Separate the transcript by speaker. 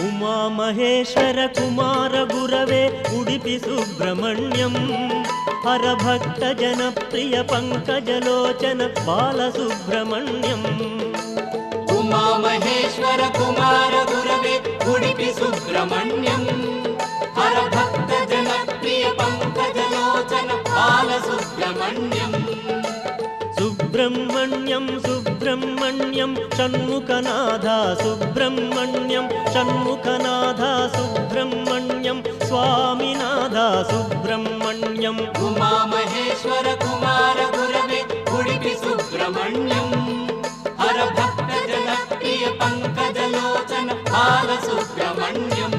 Speaker 1: ಉಮಾ ಮಹೇಶ್ವರ ಕುಮಾರ ಗುರವೇ ಉಡುಪಿ ಸುಬ್ರಹ್ಮಣ್ಯಂ ಹರಭಕ್ತ ಜನಪ್ರಿಯ ಪಂಕಜಲೋಚನ ಬಾಲಸುಬ್ರಹ್ಮಣ್ಯಂ
Speaker 2: ಉಮಾ ಮಹೇಶ್ವರ ಕುಮಾರ ಗುರವೇ ಉಡುಪಿ ಸುಬ್ರಹ್ಮಣ್ಯಂ ಹರಭಕ್ತ ಜನಪ್ರಿಯ ಪಂಕಜಲೋಚನ ಬಾಲಸುಬ್ರಹ್ಮಣ್ಯಂ
Speaker 1: ಸುಬ್ರಹ್ಮಣ್ಯಂ ಸುಬ್ರಹ್ಮಣ್ಯಂ ಷಣ್ಮುಖನಾಥ ಸುಬ್ರಹ್ಮಣ್ಯಂ ಷಣ್ಮುಖನಾಥ ಸುಬ್ರಹ್ಮಣ್ಯಂ ಸ್ವಾಮಿನಾಥ ಸುಬ್ರಹ್ಮಣ್ಯಂ
Speaker 2: ಉಮಾ ಮಹೇಶ್ವರ ಕುಮಾರ ಗುರವೇ ಉಡುಪಿ ಸುಬ್ರಹ್ಮಣ್ಯಂ ಹರಭಕ್ತ ಜನಪ್ರಿಯ ಪಂಕಜಲೋಚನ ಬಾಲಸುಬ್ರಹ್ಮಣ್ಯಂ